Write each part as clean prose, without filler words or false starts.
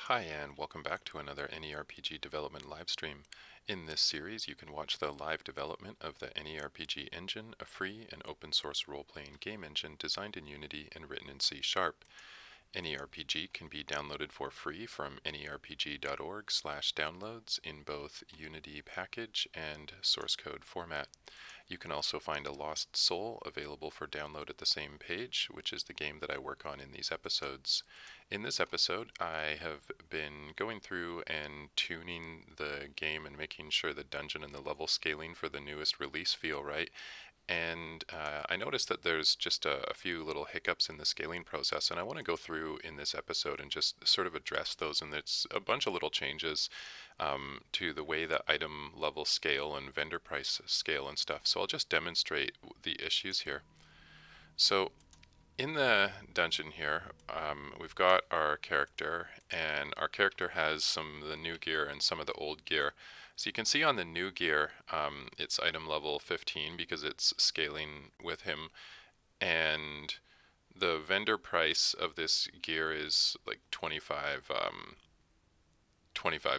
Hi, and welcome back to another AnyRPG Development Livestream. In this series, you can watch the live development of the AnyRPG Engine, a free and open source role-playing game engine designed in Unity and written in C#. AnyRPG can be downloaded for free from anyrpg.org/downloads in both Unity package and source code format. You can also find A Lost Soul available for download at the same page, which is the game that I work on in these episodes. In this episode, I have been going through and tuning the game and making sure the dungeon and the level scaling for the newest release feel right. And I noticed that there's just a few little hiccups in the scaling process, and I want to go through in this episode and just sort of address those. And it's a bunch of little changes to the way that item level scale and vendor price scale and stuff. So I'll just demonstrate the issues here. So in the dungeon here, we've got our character, and our character has some of the new gear and some of the old gear. So you can see on the new gear, it's item level 15 because it's scaling with him, and the vendor price of this gear is like 25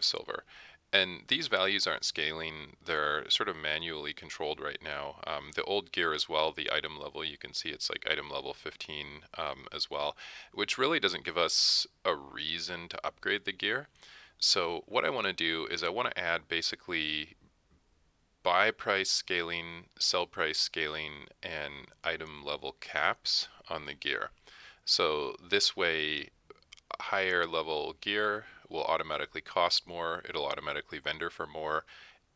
silver. And these values aren't scaling, they're sort of manually controlled right now. The old gear as well, the item level, you can see it's like item level 15 as well, which really doesn't give us a reason to upgrade the gear. So what I want to do is I want to add basically buy price scaling, sell price scaling, and item level caps on the gear. So this way, higher level gear will automatically cost more, it'll automatically vendor for more,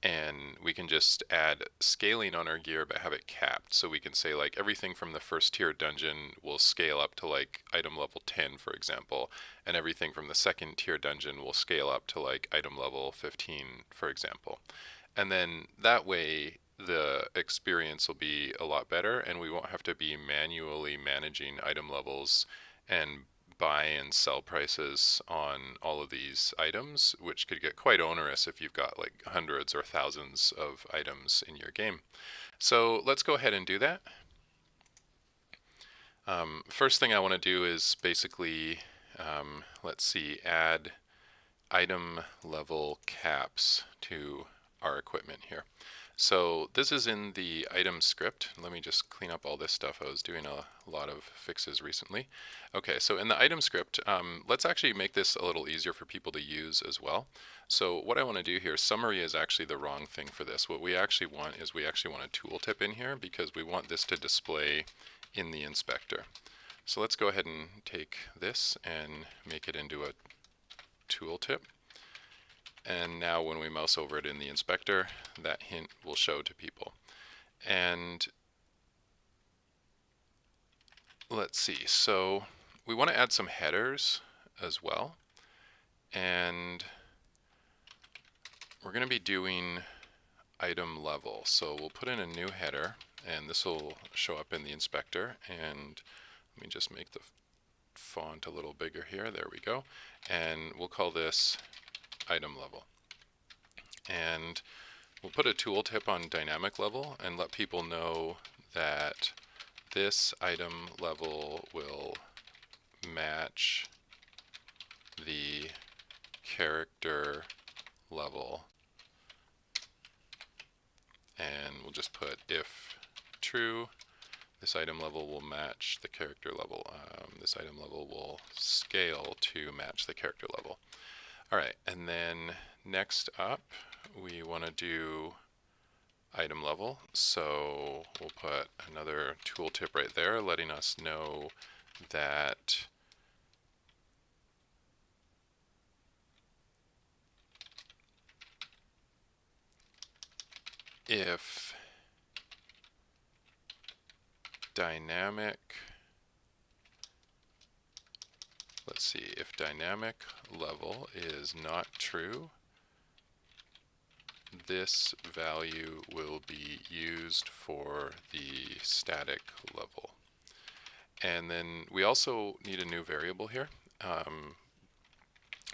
and we can just add scaling on our gear but have it capped. So we can say like everything from the first tier dungeon will scale up to like item level 10, for example, and everything from the second tier dungeon will scale up to like item level 15, for example. And then that way the experience will be a lot better, and we won't have to be manually managing item levels and buy and sell prices on all of these items, which could get quite onerous if you've got like hundreds or thousands of items in your game. So let's go ahead and do that. First thing I want to do is basically, let's see, add item level caps to our equipment here. So this is in the item script. Let me just clean up all this stuff. I was doing a lot of fixes recently. Okay, so in the item script, let's actually make this a little easier for people to use as well. So what I want to do here, summary is actually the wrong thing for this. What we actually want is we actually want a tooltip in here because we want this to display in the inspector. So let's go ahead and take this and make it into a tooltip. And now when we mouse over it in the inspector, that hint will show to people. And let's see, so we want to add some headers as well. And we're going to be doing item level. So we'll put in a new header, and this will show up in the inspector. And let me just make the font a little bigger here. There we go. And we'll call this item level. And we'll put a tooltip on dynamic level and let people know that this item level will match the character level. And we'll just put if true, this item level will match the character level. This item level will scale to match the character level. All right, and then next up, we want to do item level. So we'll put another tooltip right there, letting us know that if dynamic, let's see, if dynamic level is not true, this value will be used for the static level. And then we also need a new variable here.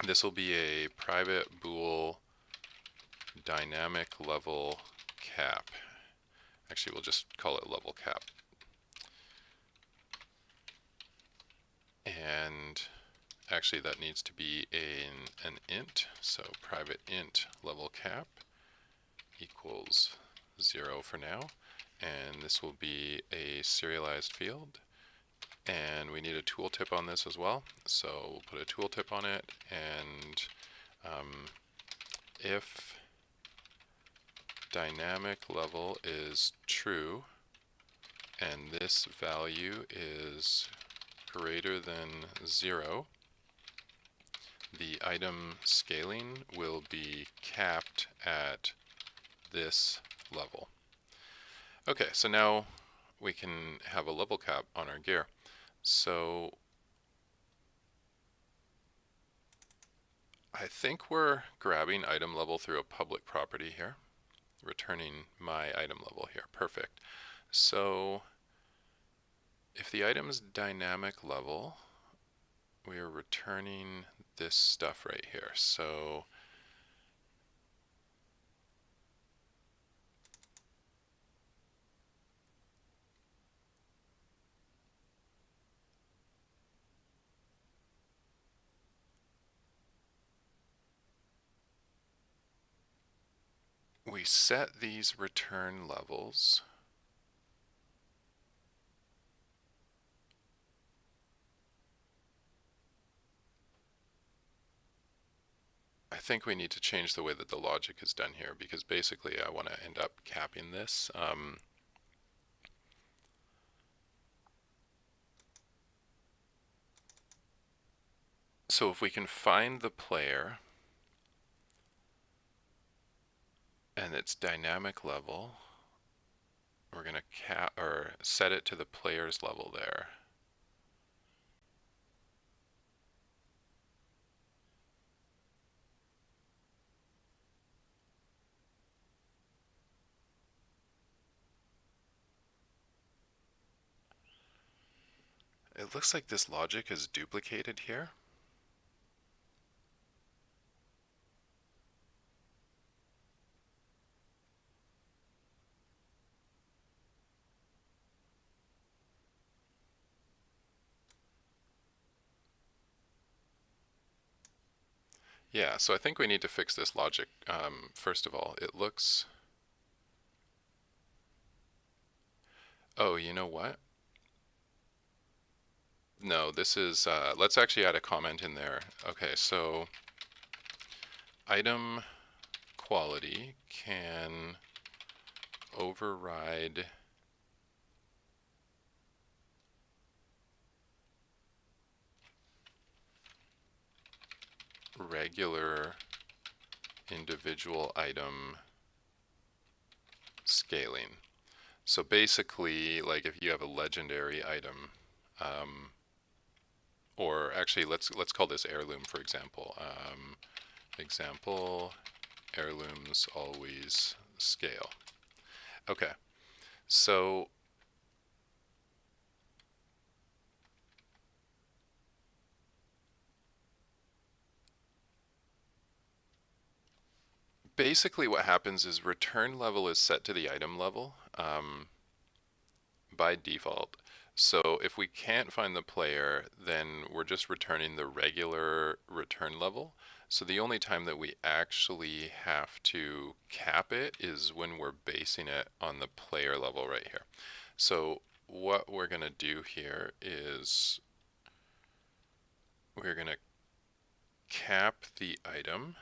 This will be a private bool dynamic level cap. Actually, we'll just call it level cap. And actually that needs to be an int, so private int level cap equals 0 for now, and this will be a serialized field, and we need a tooltip on this as well, so we'll put a tooltip on it, and if dynamic level is true and this value is greater than 0, the item scaling will be capped at this level. Okay, so now we can have a level cap on our gear. So I think we're grabbing item level through a public property here, returning my item level here. Perfect. So if the item's dynamic level, we are returning this stuff right here. So we set these return levels I think we need to change the way that the logic is done here, because basically I want to end up capping this. So if we can find the player and its dynamic level, we're going to cap or set it to the player's level there. It looks like this logic is duplicated here. Yeah, so I think we need to fix this logic. First of all, it looks... Oh, you know what? No, this is... let's actually add a comment in there. Okay, so item quality can override regular individual item scaling. So basically, like if you have a legendary item, or actually let's call this heirloom, for example. Example, heirlooms always scale. Okay, so basically what happens is return level is set to the item level by default. So if we can't find the player, then we're just returning the regular return level. So the only time that we actually have to cap it is when we're basing it on the player level right here. So what we're going to do here is we're going to cap the item.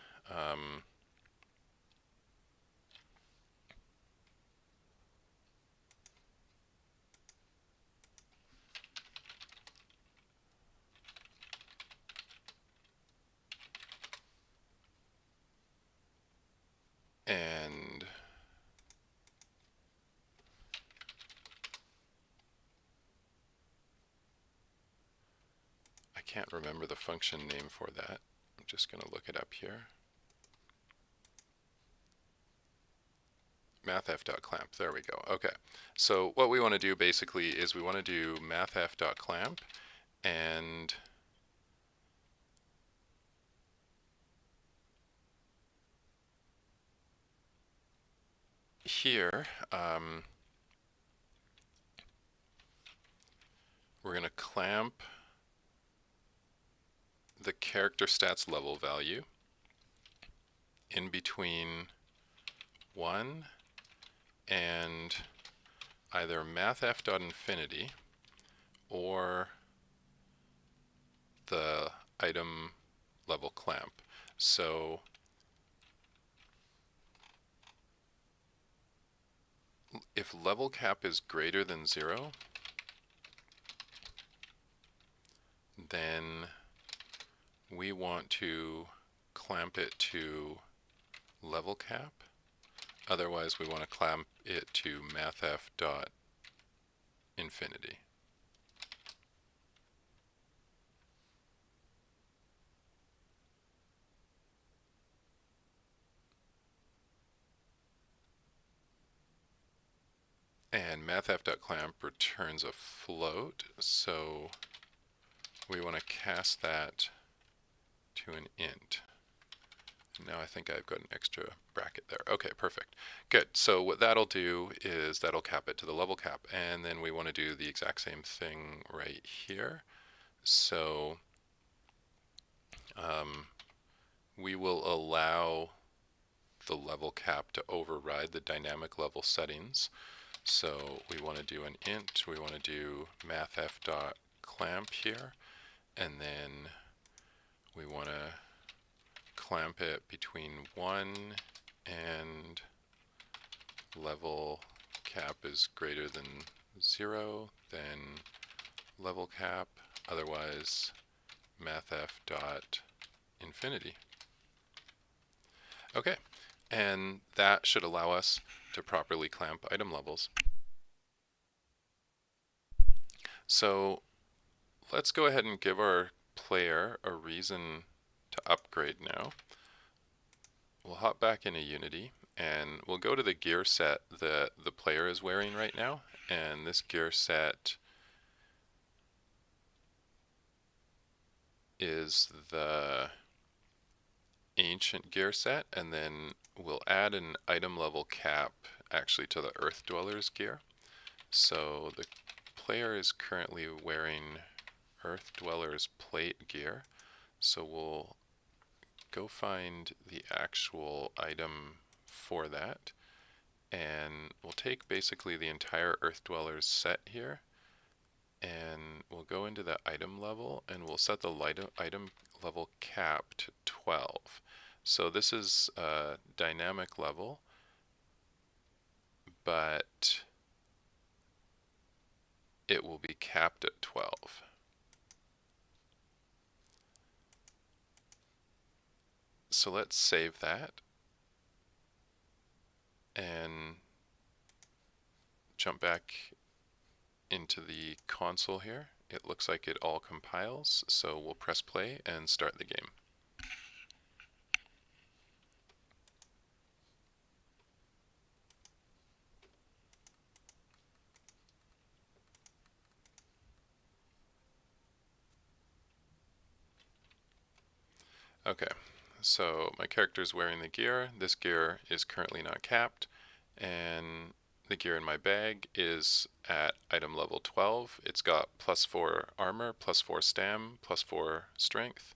And I can't remember the function name for that. I'm just going to look it up here. mathf.clamp, there we go. Okay, so what we want to do basically is we want to do mathf.clamp, and here we're going to clamp the character stats level value in between 1 and either mathf.infinity or the item level clamp. So if level cap is greater than 0, then we want to clamp it to level cap. Otherwise, we want to clamp it to mathf.infinity. And mathf.clamp returns a float, so we want to cast that to an int. Now I think I've got an extra bracket there. Okay, perfect. Good. So what that'll do is that'll cap it to the level cap, and then we want to do the exact same thing right here. So we will allow the level cap to override the dynamic level settings. So we want to do an int, we want to do mathf.clamp here, and then we want to clamp it between 1 and level cap is greater than 0, then level cap, otherwise mathf.infinity. Okay, and that should allow us to properly clamp item levels. So let's go ahead and give our player a reason to upgrade now. We'll hop back into Unity and we'll go to the gear set that the player is wearing right now, and this gear set is the ancient gear set, and then we'll add an item level cap actually to the Earth Dwellers gear. So the player is currently wearing Earth Dwellers plate gear, so we'll go find the actual item for that, and we'll take basically the entire Earth Dwellers set here, and we'll go into the item level and we'll set the item level cap to 12. So this is a dynamic level, but it will be capped at 12. So let's save that and jump back into the console here. It looks like it all compiles, so we'll press play and start the game. Okay, so my character is wearing the gear. This gear is currently not capped, and the gear in my bag is at item level 12. It's got +4 armor, +4 stam, +4 strength.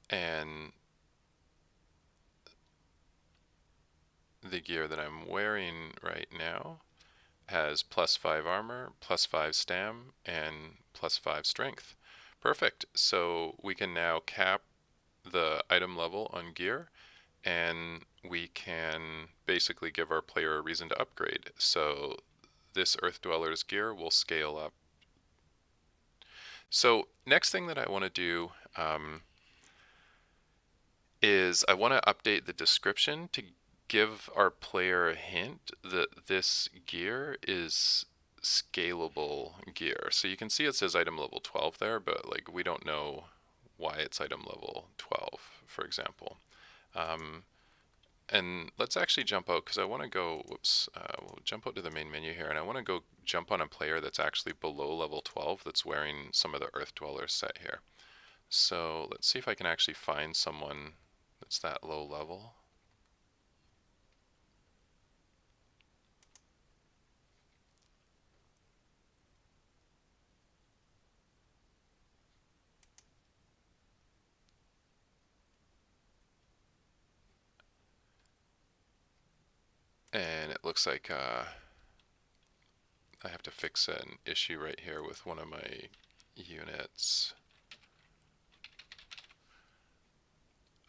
And the gear that I'm wearing right now has +5 armor, +5 stam, and +5 strength. Perfect. So we can now cap the item level on gear, and we can basically give our player a reason to upgrade. So this Earth Dwellers gear will scale up. So next thing that I want to do is I want to update the description to give our player a hint that this gear is scalable gear. So you can see it says item level 12 there, but like we don't know why it's item level 12, for example. And let's actually jump out, because I want to go, we'll jump out to the main menu here, and I want to go jump on a player that's actually below level 12 that's wearing some of the Earth Dweller set here. So let's see if I can actually find someone that's that low level. And it looks like I have to fix an issue right here with one of my units.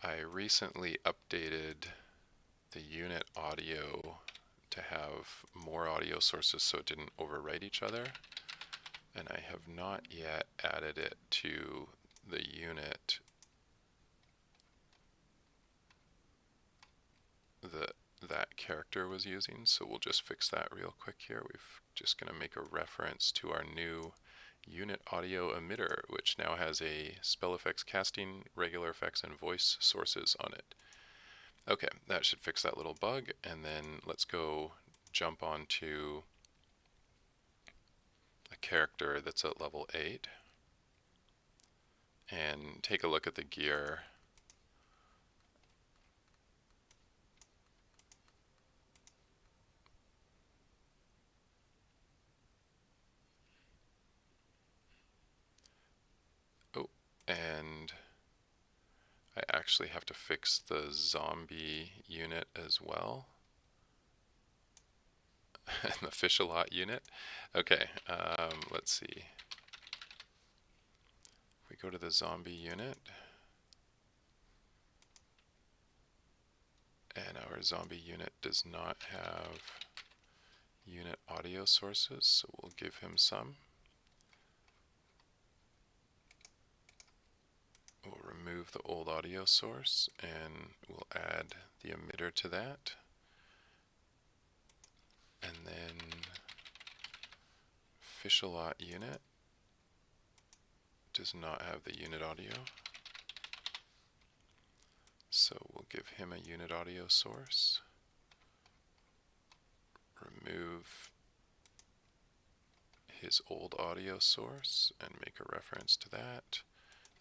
I recently updated the unit audio to have more audio sources so it didn't overwrite each other, and I have not yet added it to the unit that character was using, so we'll just fix that real quick here. We're just going to make a reference to our new unit audio emitter, which now has a spell effects casting, regular effects, and voice sources on it. Okay, that should fix that little bug, and then let's go jump onto a character that's at level 8 and take a look at the gear. Oh, and I actually have to fix the zombie unit as well. And the fish-a-lot unit. Okay, let's see. If we go to the zombie unit, and our zombie unit does not have unit audio sources, so we'll give him some. We'll remove the old audio source and we'll add the emitter to that. And then fish-a-lot unit does not have the unit audio, so we'll give him a unit audio source. Remove his old audio source and make a reference to that.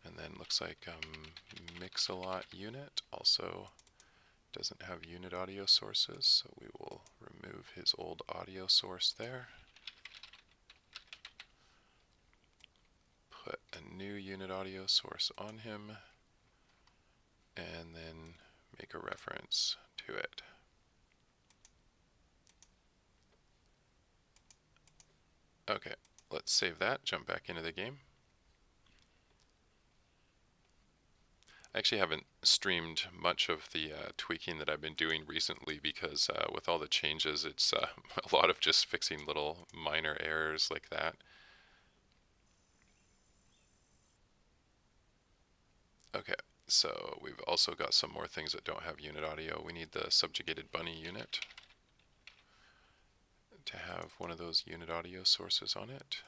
And then looks like Mix-a-Lot unit also doesn't have unit audio sources, so we will remove his old audio source there. Put a new unit audio source on him, and then make a reference to it. Okay, let's save that, jump back into the game. I actually haven't streamed much of the tweaking that I've been doing recently because with all the changes, it's a lot of just fixing little minor errors like that. Okay, so we've also got some more things that don't have unit audio. We need the subjugated bunny unit to have one of those unit audio sources on it.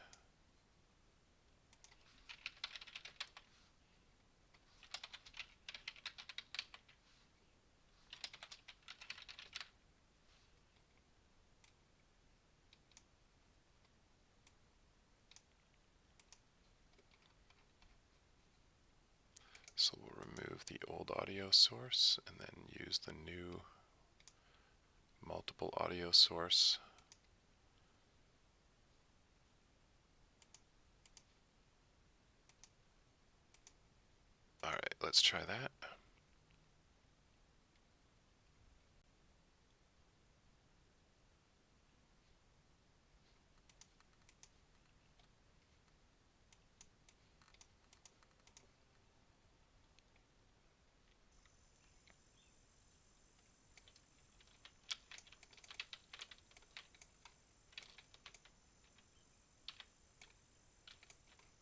So we'll remove the old audio source and then use the new multiple audio source. Alright, let's try that.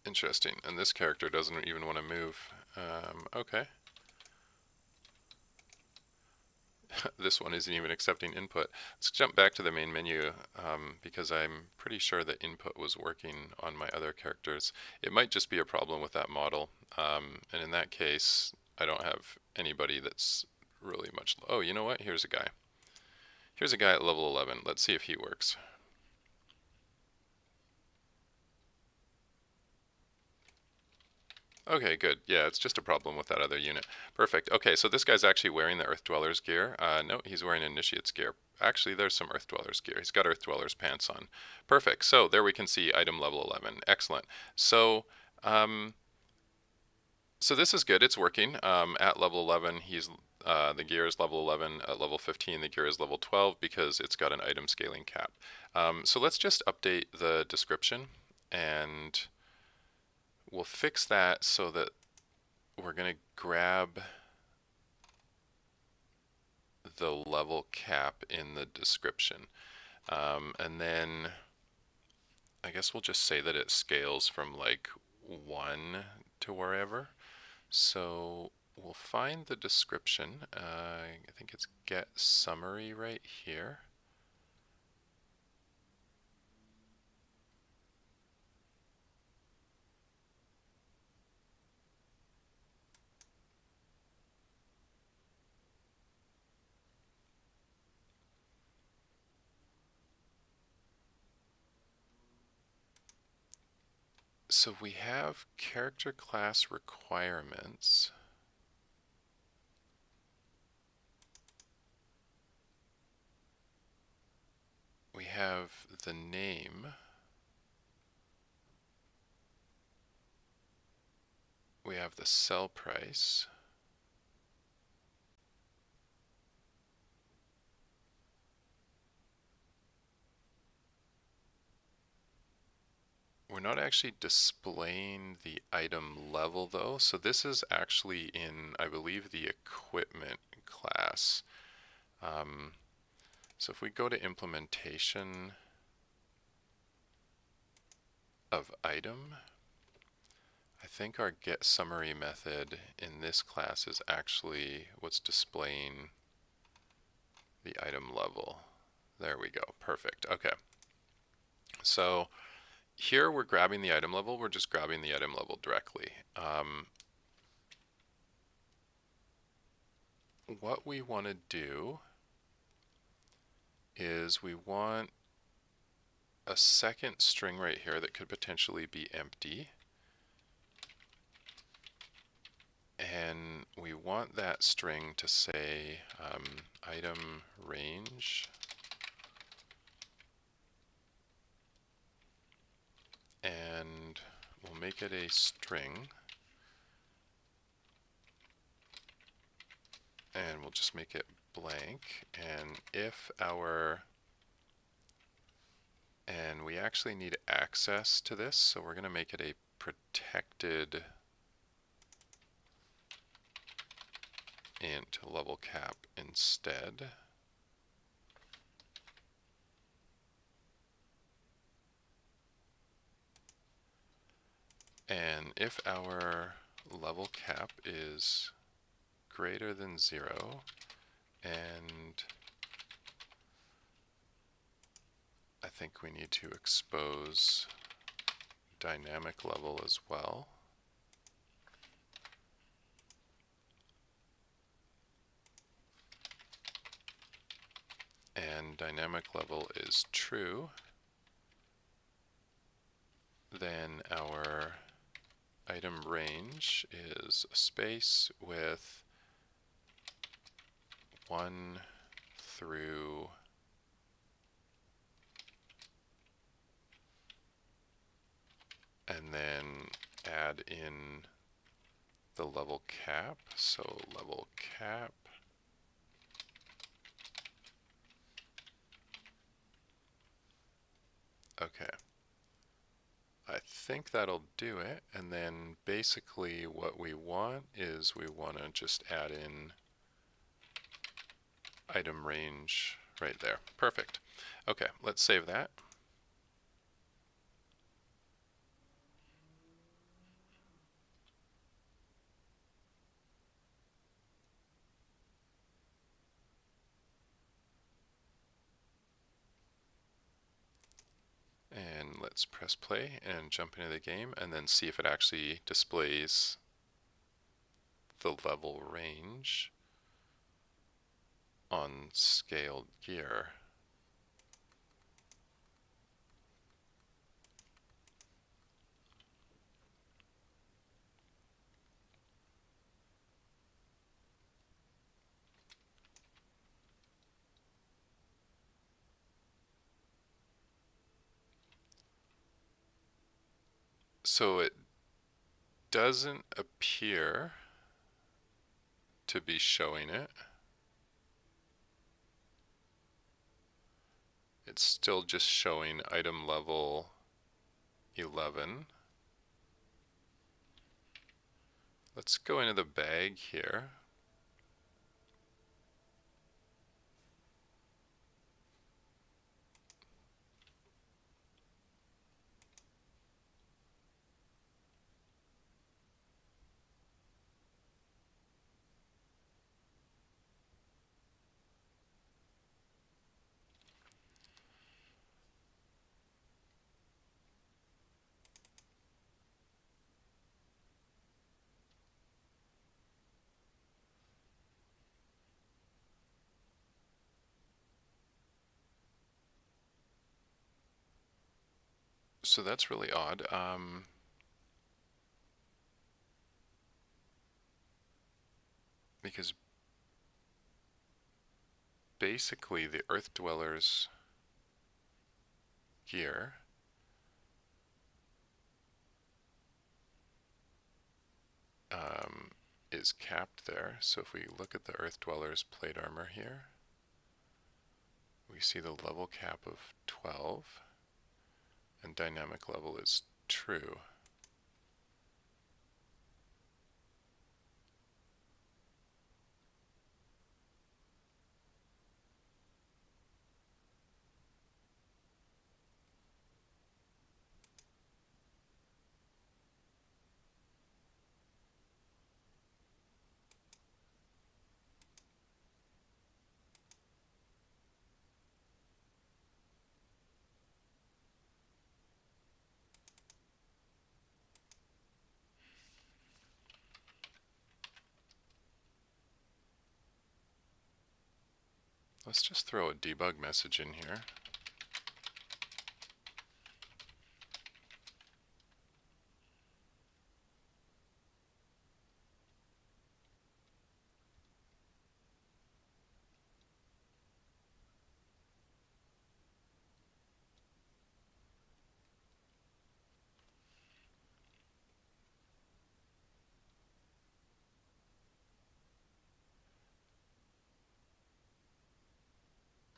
Interesting, and this character doesn't even want to move. Okay. This one isn't even accepting input. Let's jump back to the main menu because I'm pretty sure that input was working on my other characters. It might just be a problem with that model, and in that case, I don't have anybody that's really much. Oh, you know what? Here's a guy. Here's a guy at level 11. Let's see if he works. Okay, good. Yeah, it's just a problem with that other unit. Perfect. Okay, so this guy's actually wearing the Earth Dweller's gear. No, he's wearing Initiate's gear. Actually, there's some Earth Dweller's gear. He's got Earth Dweller's pants on. Perfect. So there we can see item level 11. Excellent. So, so this is good. It's working. At level 11, he's the gear is level 11. At level 15, the gear is level 12 because it's got an item scaling cap. So let's just update the description, and we'll fix that so that we're going to grab the level cap in the description. And then I guess we'll just say that it scales from like 1 to wherever. So we'll find the description. I think it's get summary right here. So we have character class requirements. We have the name. We have the sell price. We're not actually displaying the item level though, so this is actually in, I believe, the equipment class. So if we go to implementation of item, I think our get summary method in this class is actually what's displaying the item level. There we go, perfect, okay. So here we're grabbing the item level, we're just grabbing the item level directly. What we want to do is we want a second string right here that could potentially be empty. And we want that string to say item range and we'll make it a string, and we'll just make it blank. And if our, and we actually need access to this, so we're going to make it a protected int level cap instead. And if our level cap is greater than 0, and I think we need to expose dynamic level as well. And dynamic level is true, then our item range is a space with 1 through and then add in the level cap, so level cap. Okay. I think that'll do it, and then basically what we want is we want to just add in item range right there. Perfect. Okay, let's save that. And let's press play and jump into the game and then see if it actually displays the level range on scaled gear. So it doesn't appear to be showing it. It's still just showing item level 11. Let's go into the bag here. So that's really odd. Because basically the Earth Dwellers gear is capped there. So if we look at the Earth Dwellers plate armor here, we see the level cap of 12 and dynamic level is true. Let's just throw a debug message in here.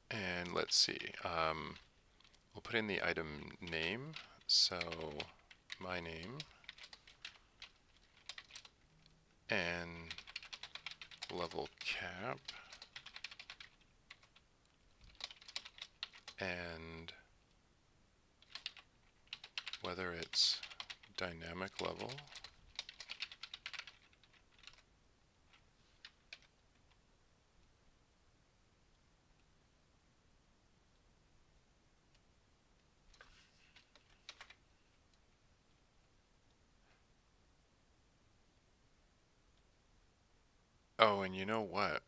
And let's see, we'll put in the item name, so my name, and level cap, and whether it's dynamic level, oh, and you know what?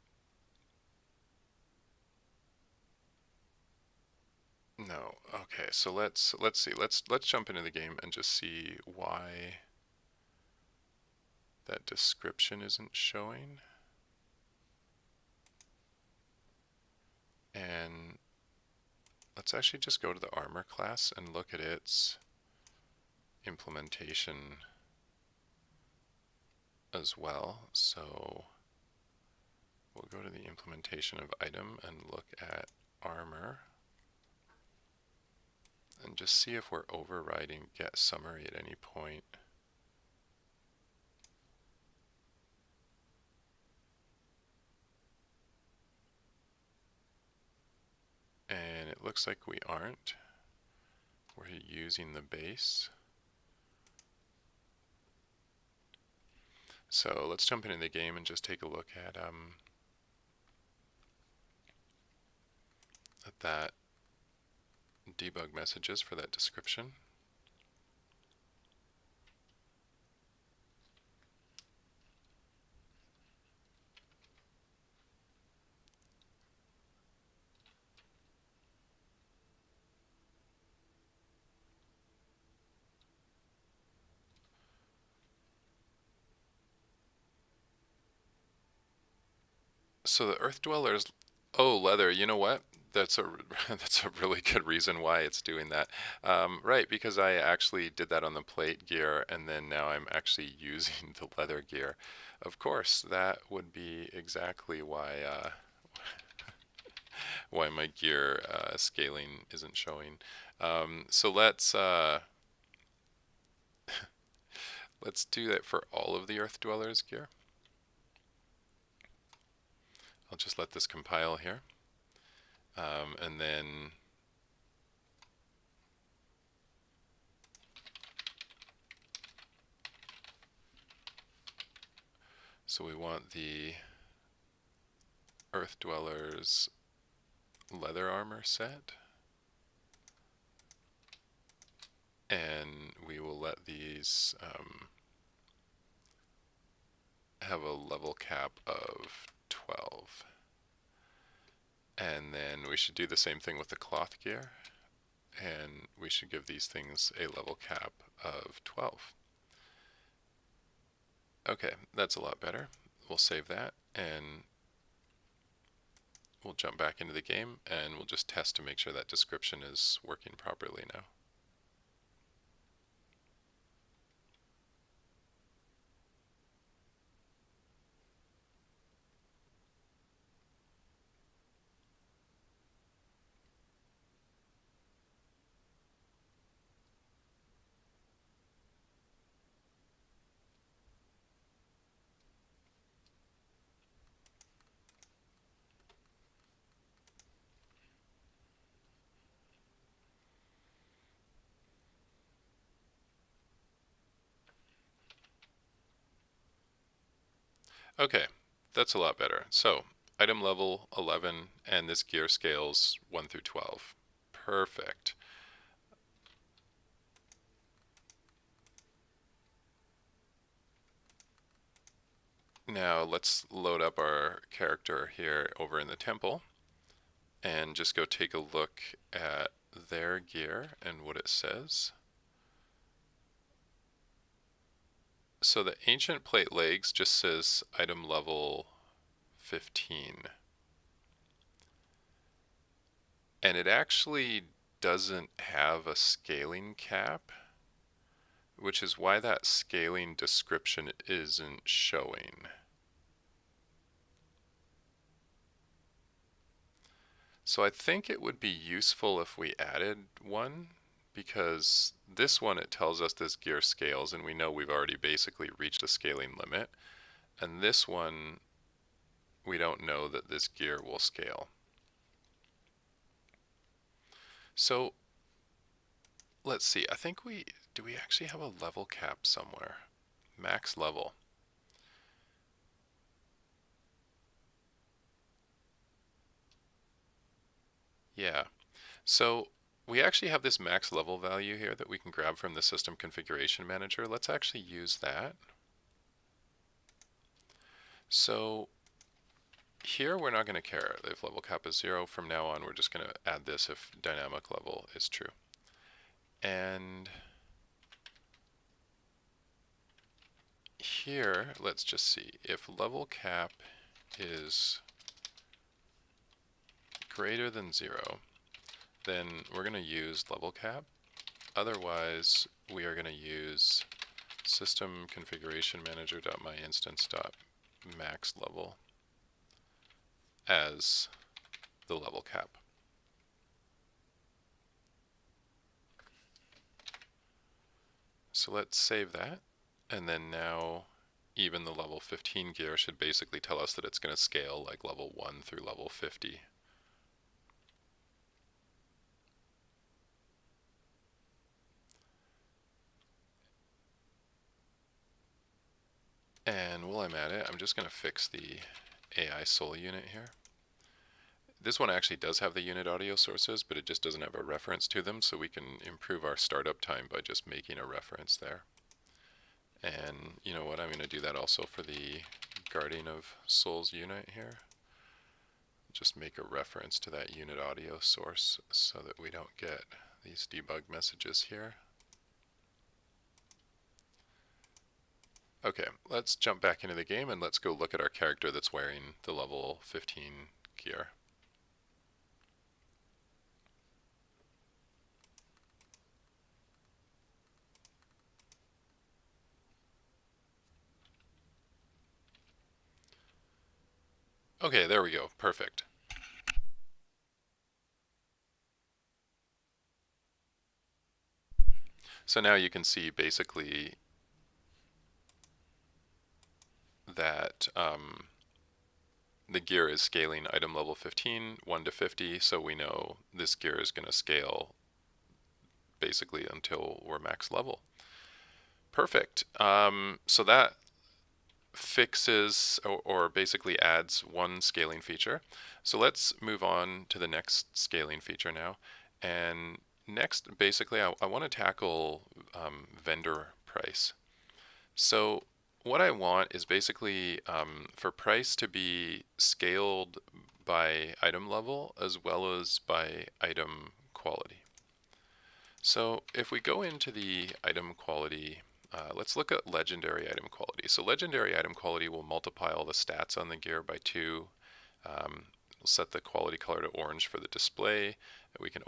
No. Okay, so let's see. Let's jump into the game and just see why that description isn't showing. And let's actually just go to the armor class and look at its implementation as well. So we'll go to the implementation of item and look at armor and just see if we're overriding get summary at any point. And it looks like we aren't. We're using the base. So let's jump into the game and just take a look at that debug messages for that description. So the Earth Dwellers, oh, leather, you know what? That's a that's a really good reason why it's doing that. Right, because I actually did that on the plate gear, and then now I'm actually using the leather gear. Of course, that would be exactly why my gear scaling isn't showing. So let's do that for all of the Earth Dwellers gear. I'll just let this compile here, and then so we want the Earth Dwellers leather armor set, and we will let these have a level cap of 12. And then we should do the same thing with the cloth gear, and we should give these things a level cap of 12. Okay, that's a lot better. We'll save that, and we'll jump back into the game, and we'll just test to make sure that description is working properly now. Okay, that's a lot better. So, item level 11, and this gear scales 1 through 12. Perfect. Now let's load up our character here over in the temple and just go take a look at their gear and what it says. So the ancient plate legs just says item level 15. And it actually doesn't have a scaling cap, which is why that scaling description isn't showing. So I think it would be useful if we added one, because this one, it tells us this gear scales, and we know we've already basically reached a scaling limit. And this one, we don't know that this gear will scale. So let's see, I think do we actually have a level cap somewhere? Max level. Yeah, so we actually have this max level value here that we can grab from the System Configuration Manager. Let's actually use that. So here we're not going to care if level cap is 0. From now on, we're just going to add this if dynamic level is true. And here, let's just see, if level cap is greater than 0, then we're going to use level cap. Otherwise, we are going to use system configuration manager.myInstance.max level as the level cap. So let's save that, and then now even the level 15 gear should basically tell us that it's going to scale like level 1 through level 50. And while I'm at it, I'm just going to fix the AI soul unit here. This one actually does have the unit audio sources, but it just doesn't have a reference to them, so we can improve our startup time by just making a reference there. And you know what, I'm going to do that also for the Guardian of Souls unit here. Just make a reference to that unit audio source so that we don't get these debug messages here. Okay, let's jump back into the game and let's go look at our character that's wearing the level 15 gear. Okay, there we go. Perfect. So now you can see basically that the gear is scaling item level 15, 1 to 50, so we know this gear is going to scale basically until we're max level. Perfect. So that fixes or basically adds one scaling feature. So let's move on to the next scaling feature now. And next, basically, I want to tackle vendor price. So what I want is basically for price to be scaled by item level as well as by item quality. So if we go into the item quality, let's look at legendary item quality. So legendary item quality will multiply all the stats on the gear by 2. We'll set the quality color to orange for the display. We can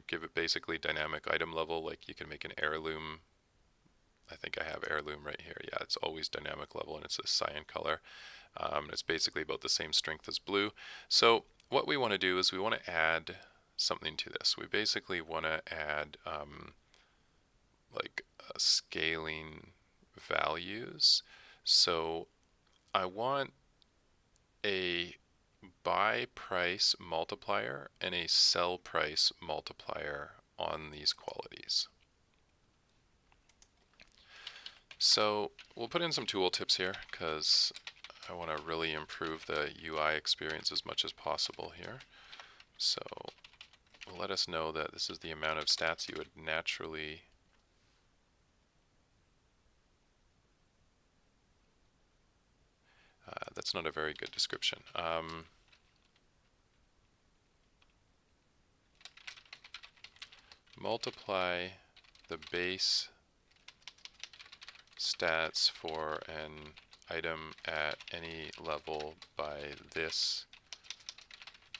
give it basically dynamic item level, like you can make an heirloom. I think I have heirloom right here. Yeah, it's always dynamic level and it's a cyan color. It's basically about the same strength as blue. So what we want to do is we want to add something to this. We basically want to add like scaling values. So I want a buy price multiplier and a sell price multiplier on these qualities. So we'll put in some tool tips here because I want to really improve the UI experience as much as possible here. So we'll let us know that this is the amount of stats you would naturally that's not a very good description. Multiply the base stats for an item at any level by this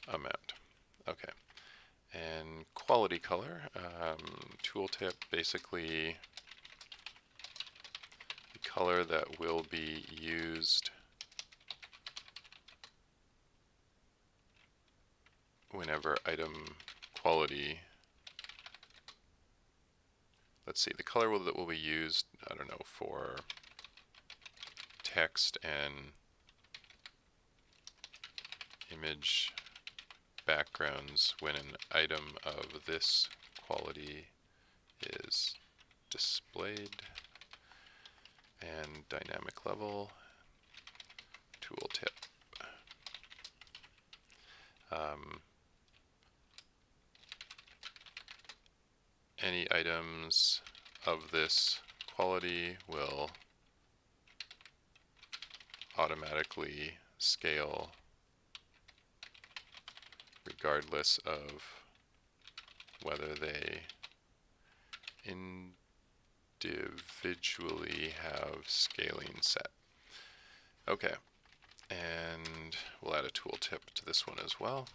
amount. Okay. And quality color, tooltip, basically the color that will be used whenever item quality, let's see, the color that will be used, I don't know, for text and image backgrounds when an item of this quality is displayed, and dynamic level, tooltip. Any items of this quality will automatically scale regardless of whether they individually have scaling set. Okay, and we'll add a tooltip to this one as well,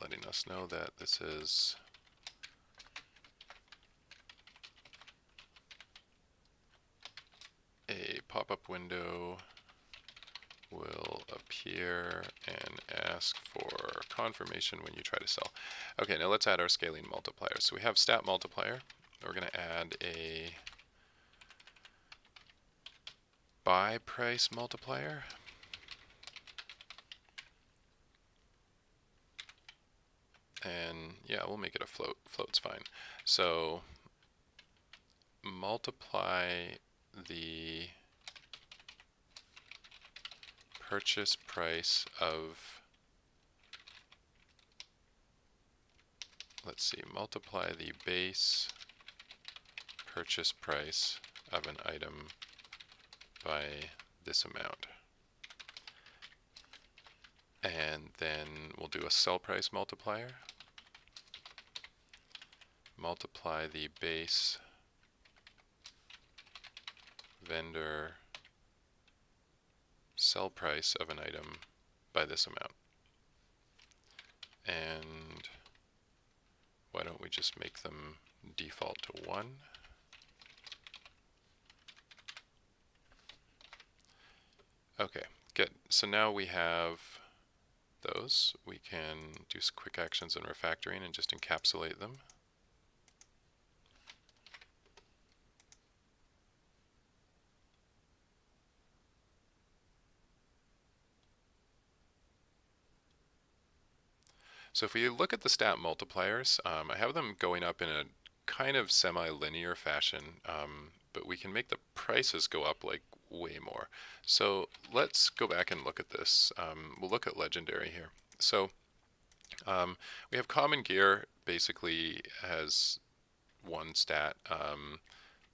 letting us know that this is a pop-up window will appear and ask for confirmation when you try to sell. Okay, now let's add our scaling multiplier. So we have stat multiplier. We're going to add a buy price multiplier. And yeah, we'll make it a float. Float's fine. So multiply the purchase price of, let's see, multiply the base purchase price of an item by this amount. And then we'll do a sell price multiplier. Multiply the base vendor sell price of an item by this amount. And why don't we just make them default to 1? Okay, good. So now we have those, we can do some quick actions and refactoring and just encapsulate them. So if we look at the stat multipliers, I have them going up in a kind of semi-linear fashion, but we can make the prices go up like way more. So let's go back and look at this. We'll look at legendary here. So we have common gear basically has one stat.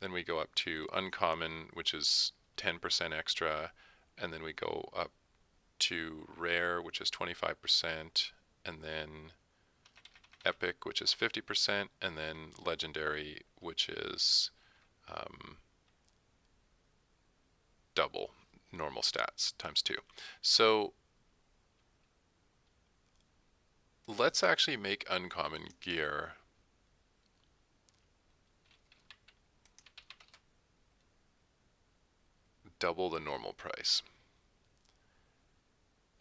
Then we go up to uncommon, which is 10% extra, and then we go up to rare, which is 25%, and then epic, which is 50%, and then legendary, which is double normal stats times 2. So let's actually make uncommon gear double the normal price.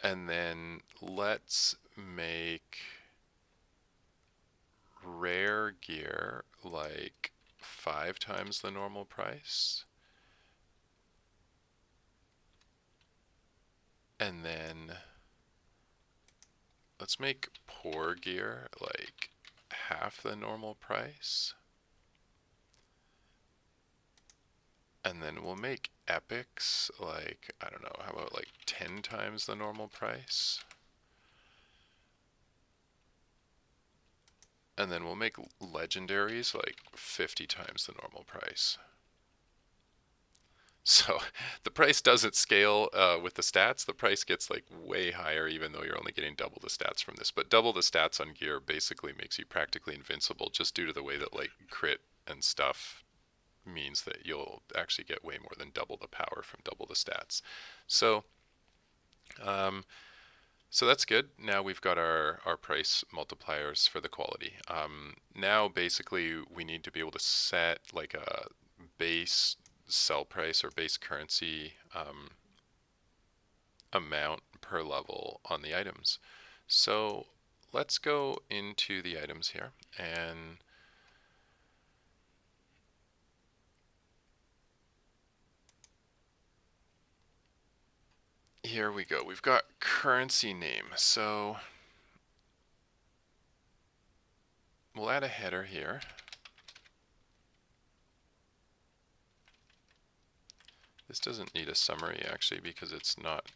And then let's make rare gear like 5 times the normal price. And then let's make poor gear like half the normal price. And then we'll make epics like, I don't know, how about like 10 times the normal price? And then we'll make legendaries like 50 times the normal price. So the price doesn't scale with the stats. The price gets like way higher even though you're only getting double the stats from this. But double the stats on gear basically makes you practically invincible just due to the way that like crit and stuff means that you'll actually get way more than double the power from double the stats. So so that's good. Now we've got our price multipliers for the quality. Now basically we need to be able to set like a base sell price or base currency amount per level on the items. So let's go into the items here, and here we go. We've got currency name. So we'll add a header here. This doesn't need a summary actually because it's not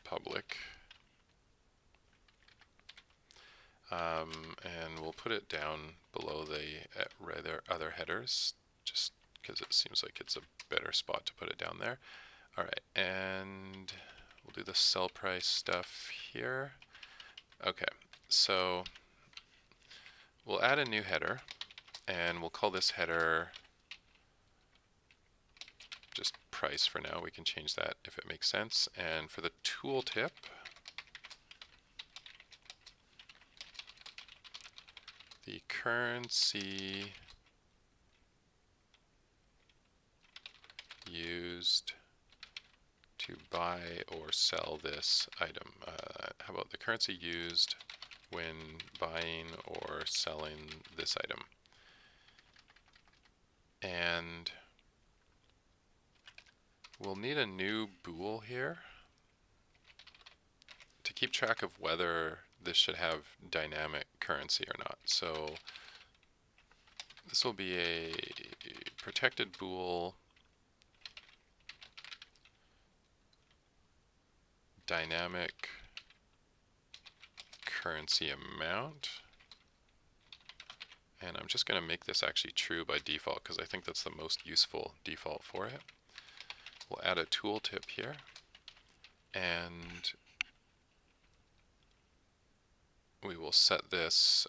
public. And we'll put it down below the other headers just because it seems like it's a better spot to put it down there. All right, and we'll do the sell price stuff here. Okay, so we'll add a new header, and we'll call this header just price for now. We can change that if it makes sense. And for the tooltip, the currency used to buy or sell this item. How about the currency used when buying or selling this item? And we'll need a new bool here to keep track of whether this should have dynamic currency or not. So this will be a protected bool dynamic currency amount. And I'm just going to make this actually true by default because I think that's the most useful default for it. We'll add a tooltip here, and we will set this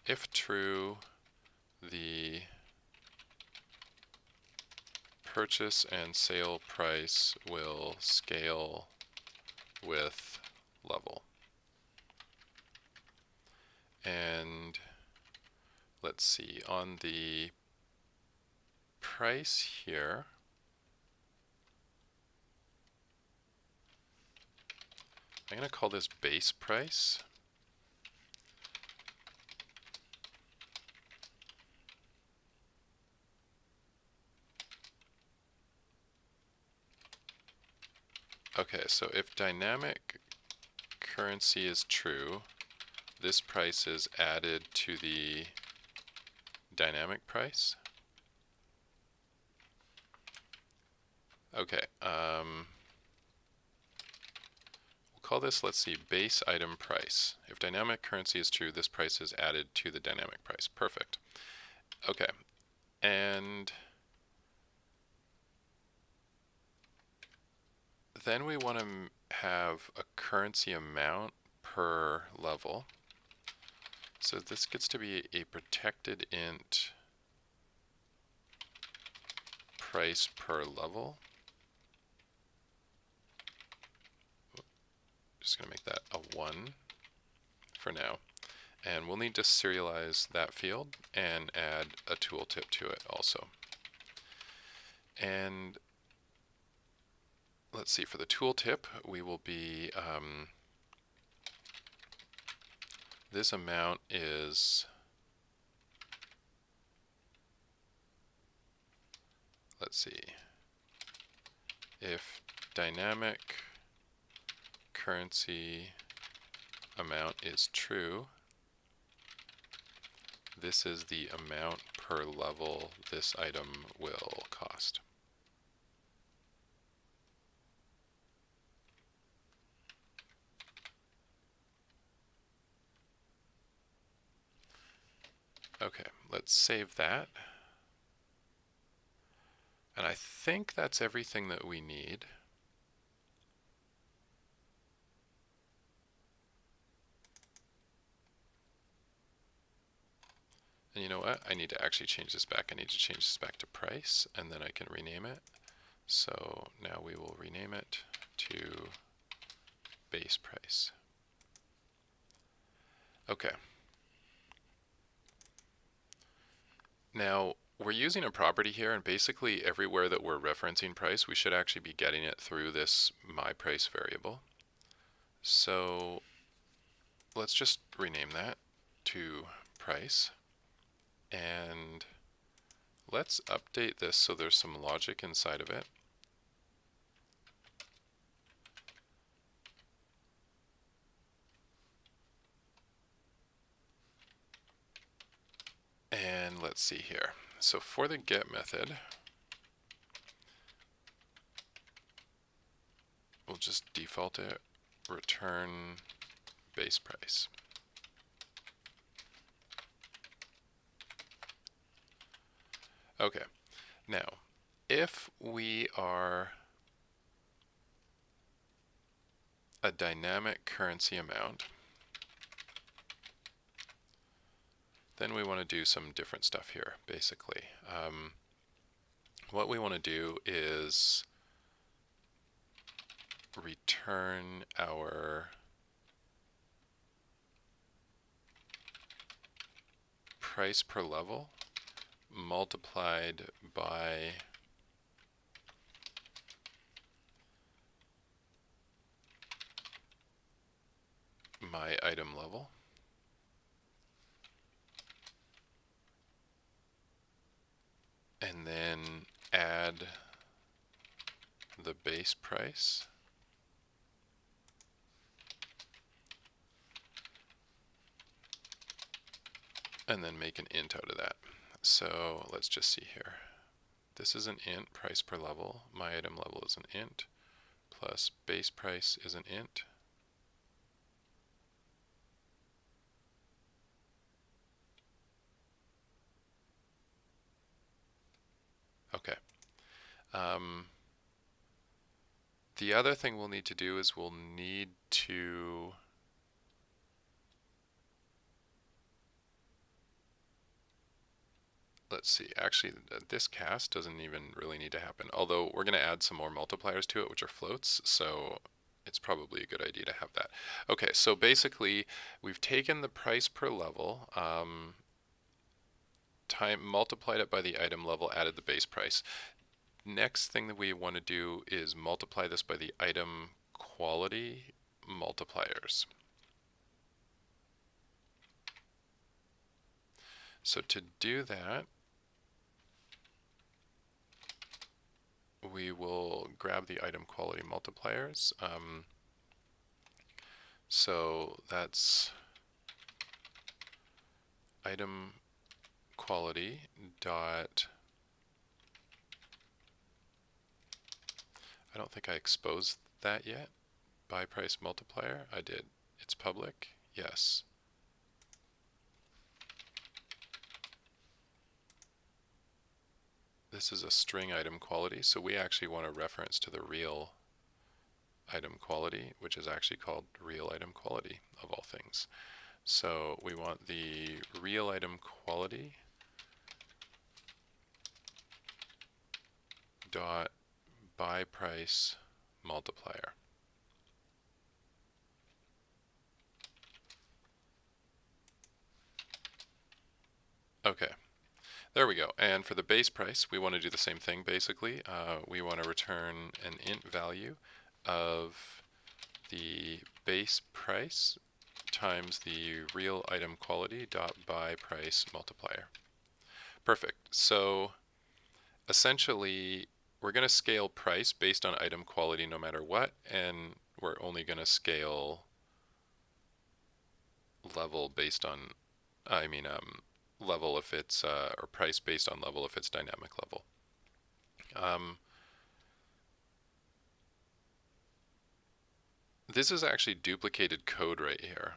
if true, the purchase and sale price will scale with level. And let's see, on the price here, I'm going to call this base price. Okay, so if dynamic currency is true, this price is added to the dynamic price. Okay, we'll call this, let's see, base item price. If dynamic currency is true, this price is added to the dynamic price. Perfect. Okay, and then we want to have a currency amount per level. So this gets to be a protected int price per level. Just going to make that a 1 for now. And we'll need to serialize that field and add a tooltip to it also. And let's see, for the tooltip, we will be, this amount is, let's see, if dynamic currency amount is true, this is the amount per level this item will cost. Okay, let's save that. And I think that's everything that we need. And you know what? I need to actually change this back. I need to change this back to price, and then I can rename it. So now we will rename it to base price. Okay. Now, we're using a property here, and basically everywhere that we're referencing price, we should actually be getting it through this myPrice variable. So let's just rename that to price. And let's update this so there's some logic inside of it. And let's see here. So for the get method, we'll just default it, return base price. Okay, now if we are a dynamic currency amount, then we want to do some different stuff here, basically. What we want to do is return our price per level multiplied by my item level. And then add the base price. And then make an int out of that. So let's just see here. This is an int, price per level. My item level is an int, plus base price is an int. Okay. The other thing we'll need to do is we'll need to let's see, actually this cast doesn't even really need to happen, although we're going to add some more multipliers to it, which are floats, so it's probably a good idea to have that. Okay, so basically we've taken the price per level, multiplied it by the item level, added the base price. Next thing that we want to do is multiply this by the item quality multipliers. So to do that, we will grab the item quality multipliers. So that's item quality dot, I don't think I exposed that yet. Buy price multiplier, I did. It's public, yes. This is a string item quality, so we actually want a reference to the real item quality, which is actually called real item quality of all things. So we want the real item quality dot buy price multiplier. Okay, there we go. And for the base price, we want to do the same thing basically. We want to return an int value of the base price times the real item quality dot buy price multiplier. Perfect. So essentially, we're going to scale price based on item quality no matter what, and we're only going to scale level based on, level if it's, or price based on level if it's dynamic level. This is actually duplicated code right here.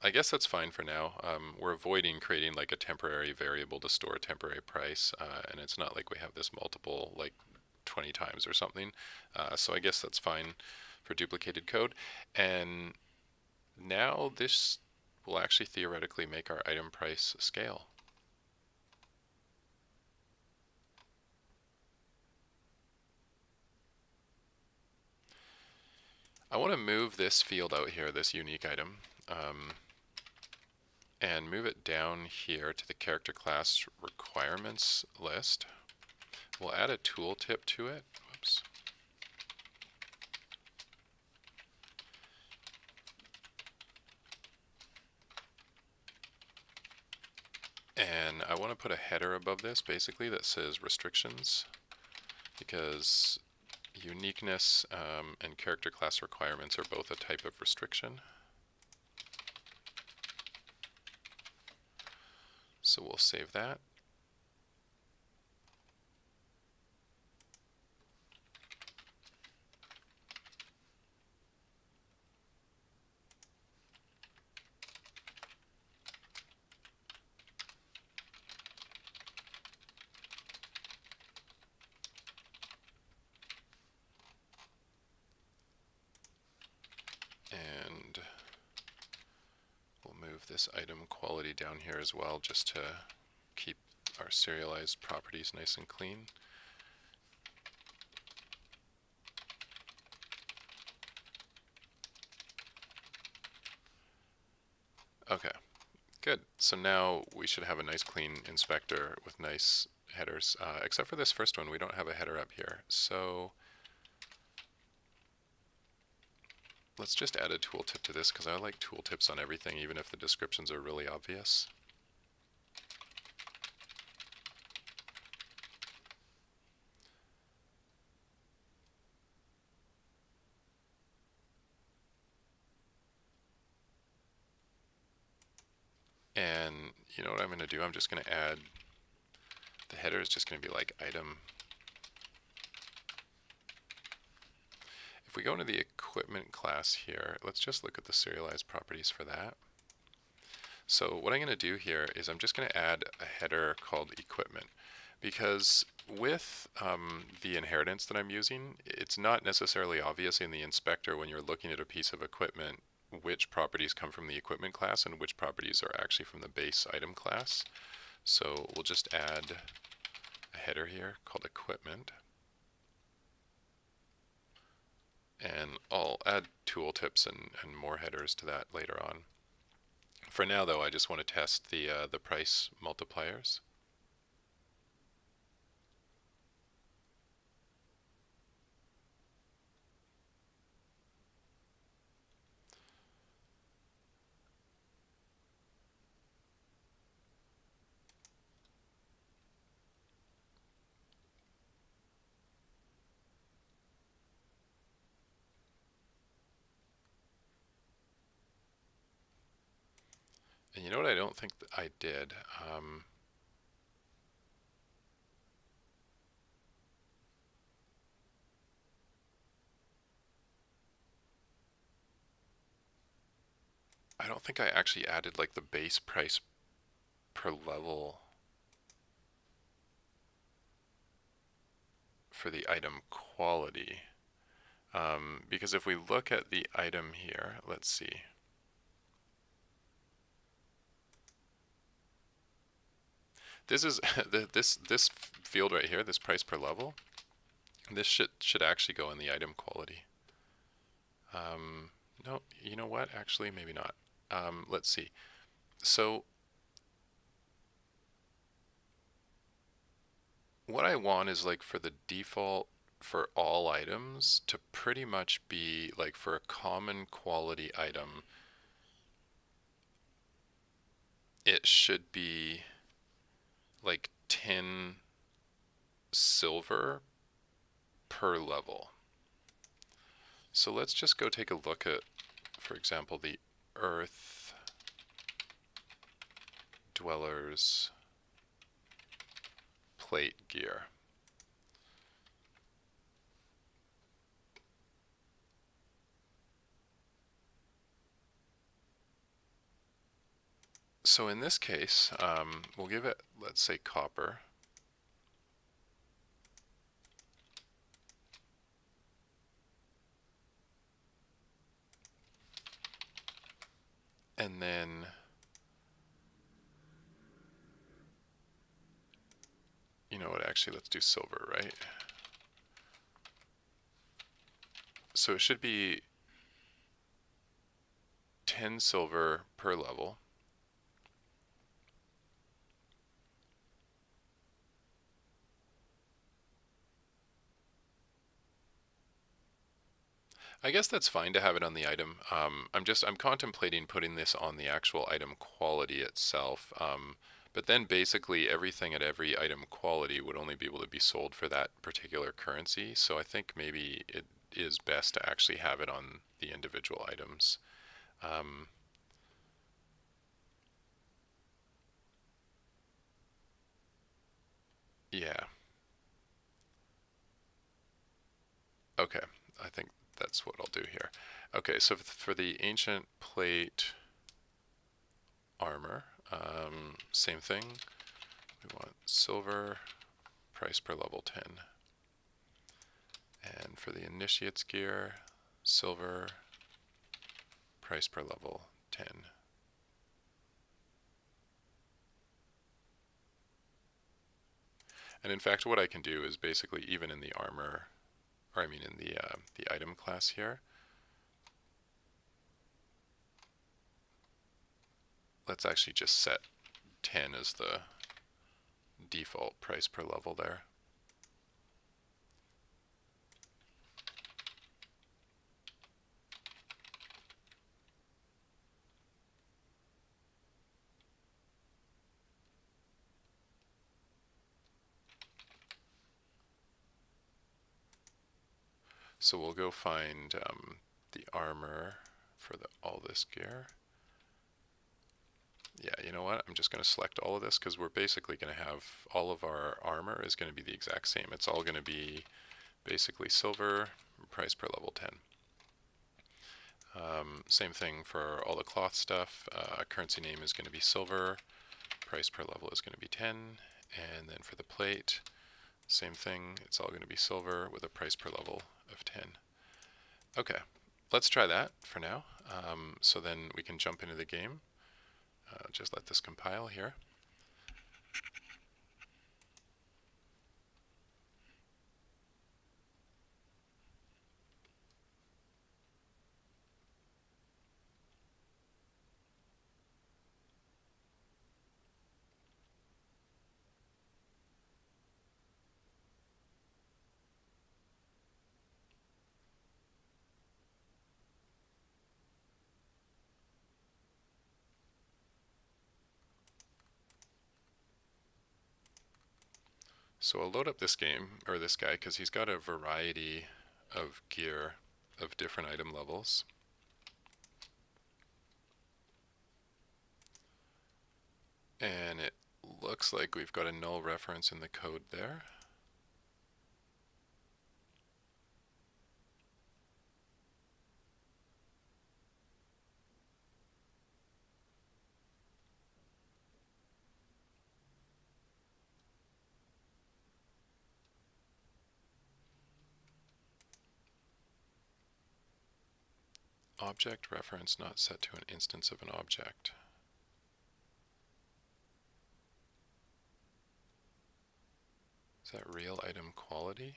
I guess that's fine for now. We're avoiding creating like a temporary variable to store a temporary price, and it's not like we have this multiple, like 20 times or something. So I guess that's fine for duplicated code. And now this will actually theoretically make our item price scale. I want to move this field out here, this unique item, and move it down here to the character class requirements list. We'll add a tooltip to it. Whoops. And I want to put a header above this basically that says restrictions, because uniqueness and character class requirements are both a type of restriction. So we'll save that. And we'll move this item quality down here as well, just to keep our serialized properties nice and clean. Okay, good. So now we should have a nice clean inspector with nice headers, except for this first one. We don't have a header up here. So let's just add a tooltip to this, because I like tooltips on everything, even if the descriptions are really obvious. And you know what I'm going to do? I'm just going to add, the header is just going to be like item. If we go into the equipment class here, let's just look at the serialized properties for that. So what I'm going to do here is I'm just going to add a header called equipment, because with the inheritance that I'm using, it's not necessarily obvious in the inspector when you're looking at a piece of equipment which properties come from the equipment class and which properties are actually from the base item class. So we'll just add a header here called equipment. And I'll add tooltips and more headers to that later on. For now though, I just want to test the price multipliers. And you know what I don't think that I did? I don't think I actually added like the base price per level for the item quality. Because if we look at the item here, let's see. This is this field right here, this price per level. This should actually go in the item quality. No, you know what? Actually, maybe not. Let's see. So what I want is like for the default for all items to pretty much be like for a common quality item, it should be like 10 silver per level. So let's just go take a look at, for example, the Earth Dwellers plate gear. So in this case, we'll give it, let's say, copper. And then you know what, actually let's do silver, right? So it should be 10 silver per level. I guess that's fine to have it on the item. I'm contemplating putting this on the actual item quality itself. But then basically everything at every item quality would only be able to be sold for that particular currency. So I think maybe it is best to actually have it on the individual items. Yeah. Okay. I think that's what I'll do here. Okay, so for the ancient plate armor, same thing. We want silver, price per level 10. And for the initiate's gear, silver, price per level 10. And in fact, what I can do is basically even in the armor, or I mean in the item class here, let's actually just set 10 as the default price per level there. So we'll go find the armor for all this gear. Yeah, you know what? I'm just going to select all of this because we're basically going to have all of our armor is going to be the exact same. It's all going to be basically silver, price per level 10. Same thing for all the cloth stuff. Currency name is going to be silver, price per level is going to be 10. And then for the plate, same thing. It's all going to be silver with a price per level of 10. Okay, let's try that for now. So then we can jump into the game. Just let this compile here. So I'll load up this game, or this guy, because he's got a variety of gear of different item levels. And it looks like we've got a null reference in the code there. Object reference not set to an instance of an object. Is that real item quality?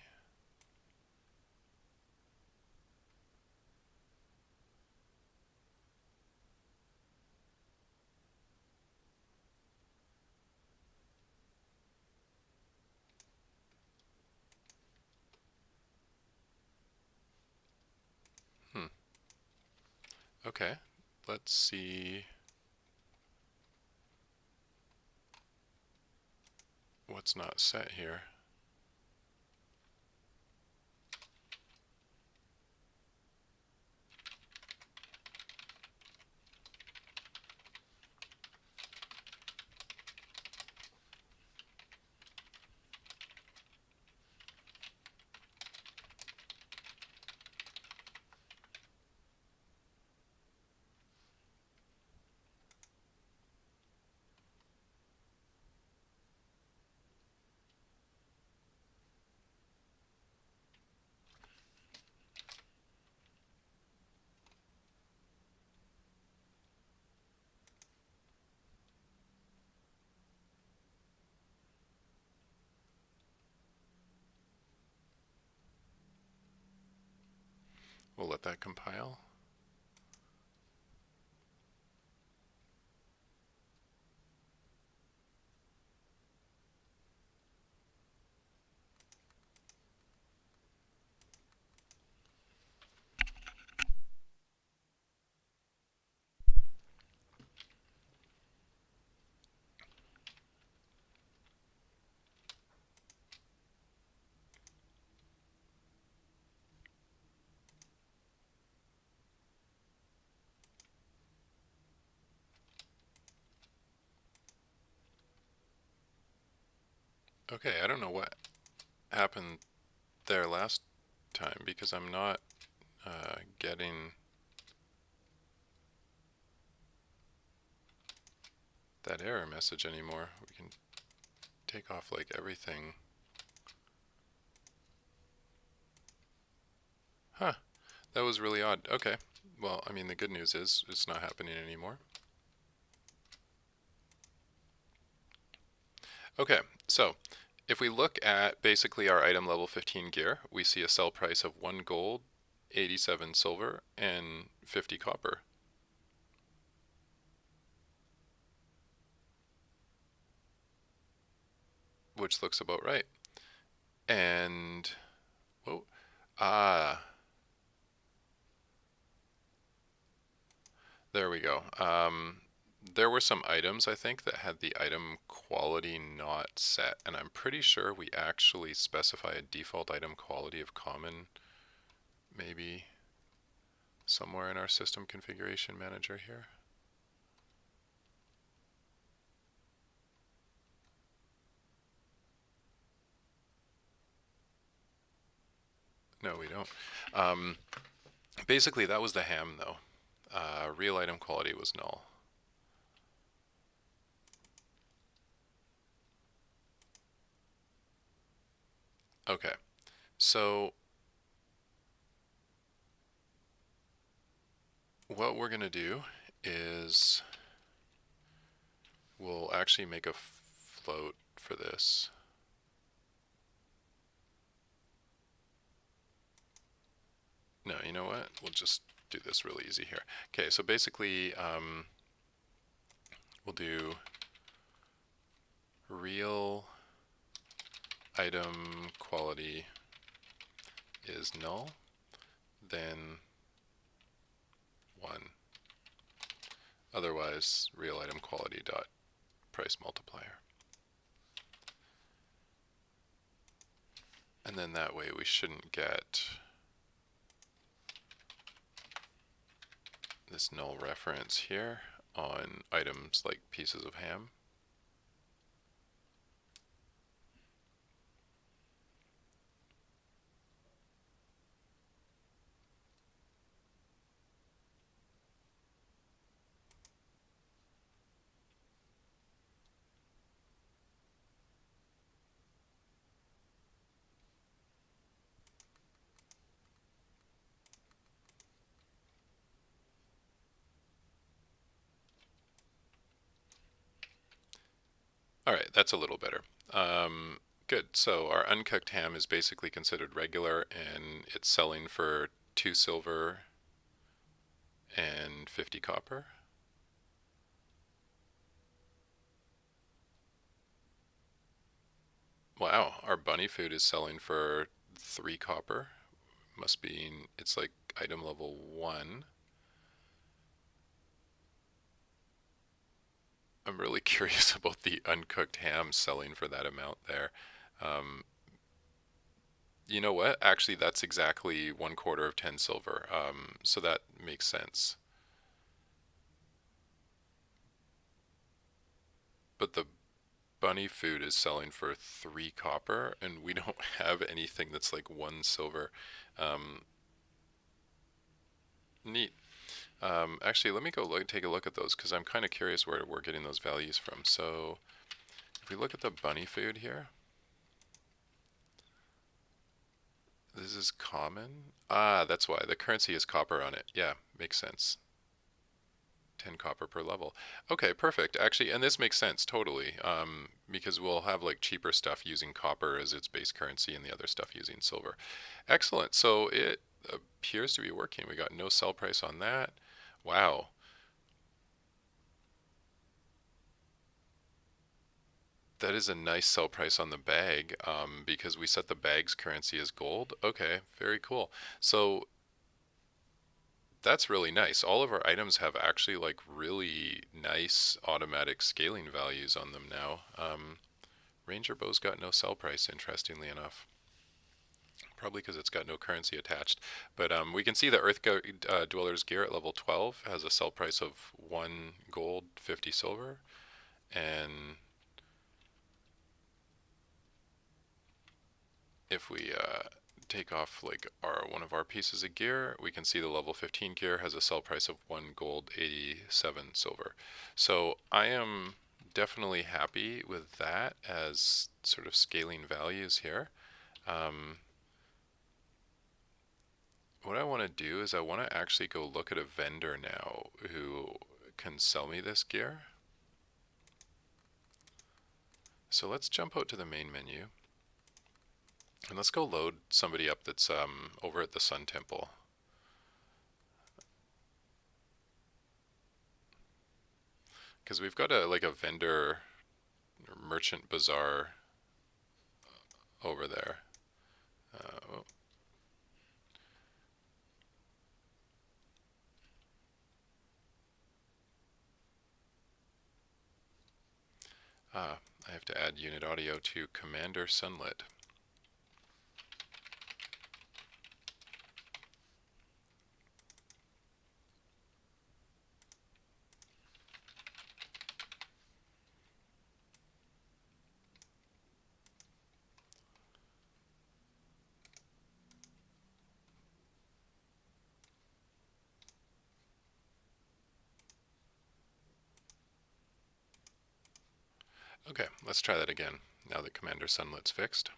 Okay, let's see what's not set here. We'll let that compile. Okay, I don't know what happened there last time because I'm not getting that error message anymore. We can take off like everything. Huh, that was really odd. Okay, well, I mean, the good news is it's not happening anymore. Okay, so if we look at basically our item level 15 gear, we see a sell price of 1 gold, 87 silver, and 50 copper. Which looks about right. And, whoa, there we go. There were some items, I think, that had the item quality not set, and I'm pretty sure we actually specify a default item quality of common, maybe somewhere in our system configuration manager here. No, we don't. Basically, that was the ham, though. Real item quality was null. Okay, so what we're going to do is we'll actually make a float for this. No, you know what? We'll just do this really easy here. Okay, so basically we'll do real item quality is null, then 1. Otherwise, real item quality dot price multiplier. And then that way we shouldn't get this null reference here on items like pieces of ham. All right, that's a little better. Good. So our uncooked ham is basically considered regular, and it's selling for 2 silver and 50 copper. Wow, our bunny food is selling for 3 copper. Must be, it's like item level 1. I'm really curious about the uncooked ham selling for that amount there. Um, you know what? Actually, that's exactly 1/4 of 10 silver. So that makes sense. But the bunny food is selling for 3 copper, and we don't have anything that's like 1 silver. Um, Neat. Actually, let me go take a look at those because I'm kind of curious where we're getting those values from. So if we look at the bunny food here, this is common. Ah, that's why. The currency is copper on it. Yeah, makes sense. 10 copper per level. Okay, perfect. Actually, and this makes sense totally, because we'll have like cheaper stuff using copper as its base currency and the other stuff using silver. Excellent. So it appears to be working. We got no sell price on that. Wow. That is a nice sell price on the bag, because we set the bag's currency as gold. Okay, very cool. So that's really nice. All of our items have actually like really nice automatic scaling values on them now. Ranger Bow's got no sell price, interestingly enough. Probably because it's got no currency attached. But we can see the Dweller's Gear at level 12 has a sell price of 1 gold, 50 silver. And if we take off like one of our pieces of gear, we can see the level 15 gear has a sell price of 1 gold, 87 silver. So I am definitely happy with that as sort of scaling values here. What I want to do is I want to actually go look at a vendor now who can sell me this gear. So let's jump out to the main menu. And let's go load somebody up that's over at the Sun Temple. Because we've got a vendor merchant bazaar over there. Oh. I have to add unit audio to Commander Sunlit. Okay, let's try that again now that Commander Sunlit's fixed.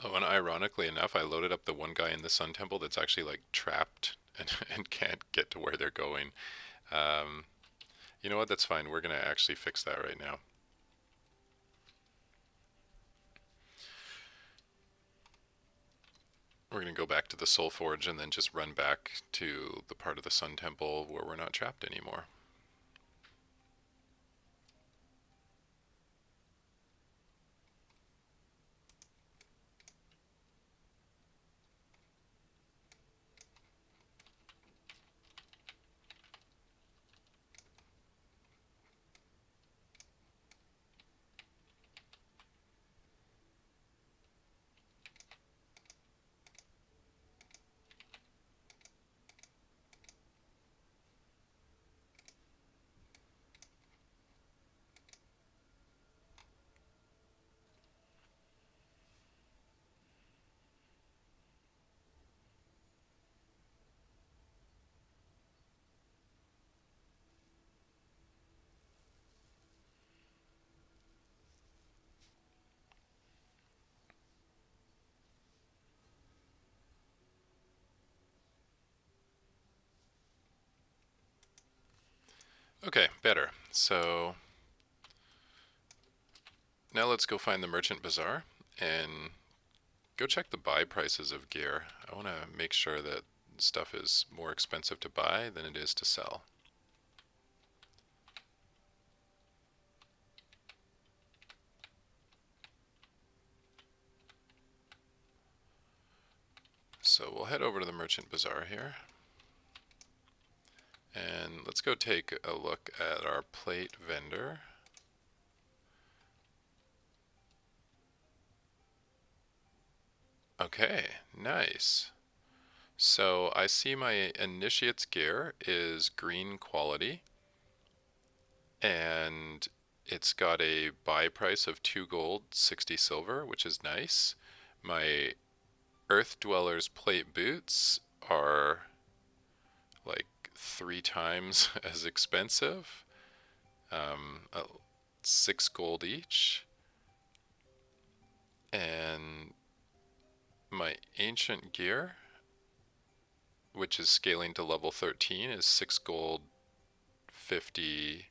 Oh, and ironically enough, I loaded up the one guy in the Sun Temple that's actually like trapped and can't get to where they're going. Um, you know what? That's fine. We're going to actually fix that right now. We're going to go back to the Soul Forge and then just run back to the part of the Sun Temple where we're not trapped anymore. Okay, better. So now let's go find the merchant bazaar and go check the buy prices of gear. I want to make sure that stuff is more expensive to buy than it is to sell. So we'll head over to the merchant bazaar here. And let's go take a look at our plate vendor. Okay, nice. So I see my initiate's gear is green quality, and it's got a buy price of 2 gold, 60 silver, which is nice. My Earth Dweller's plate boots are like 3 times as expensive, 6 gold each. And my ancient gear, which is scaling to level 13, is 6 gold, 50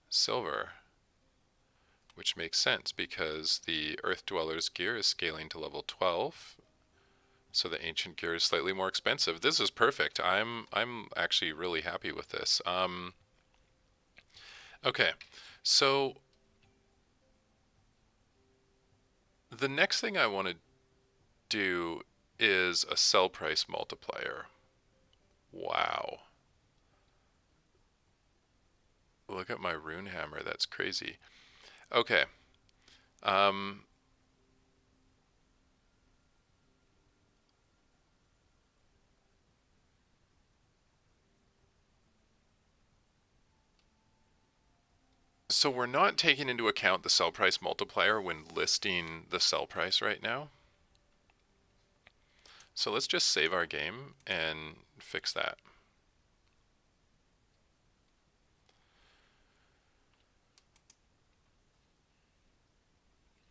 silver, which makes sense because the Earth Dweller's gear is scaling to level 12, so the ancient gear is slightly more expensive. This is perfect. I'm actually really happy with this. Okay, so the next thing I want to do is a sell price multiplier. Wow. Look at my rune hammer, that's crazy. Okay. So we're not taking into account the sell price multiplier when listing the sell price right now. So let's just save our game and fix that.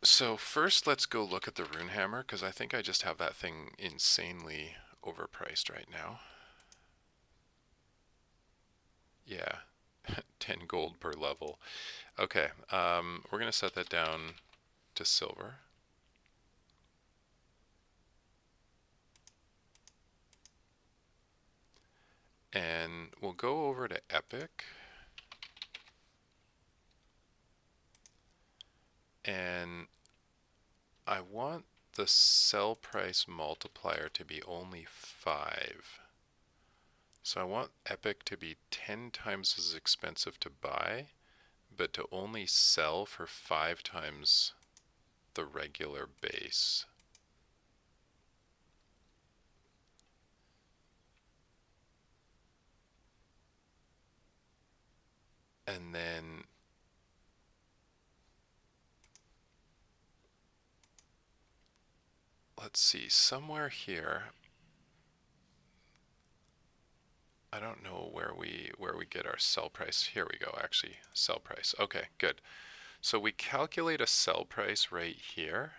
So first let's go look at the rune hammer, because I think I just have that thing insanely overpriced right now. Yeah, 10 gold per level. Okay, we're going to set that down to silver. And we'll go over to epic. And I want the sell price multiplier to be only 5. So I want epic to be 10 times as expensive to buy, but to only sell for 5 times the regular base. And then let's see, somewhere here, I don't know where we get our sell price. Here we go, actually, sell price. Okay, good. So we calculate a sell price right here.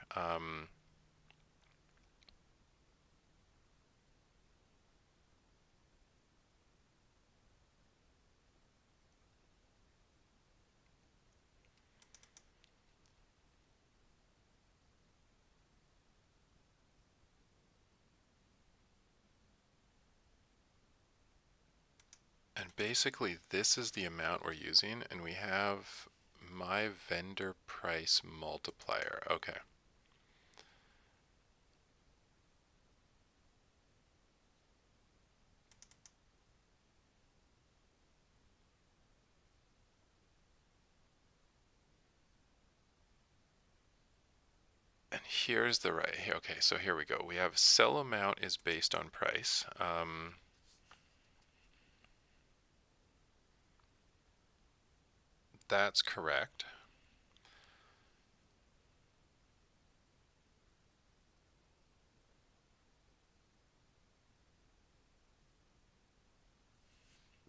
And basically this is the amount we're using, and we have my vendor price multiplier. Okay. And here's the right, okay, so here we go. We have sell amount is based on price. That's correct.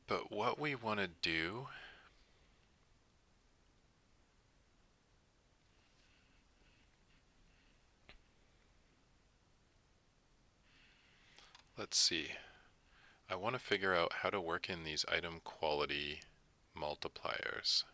But what we want to do, let's see. I want to figure out how to work in these item quality multipliers.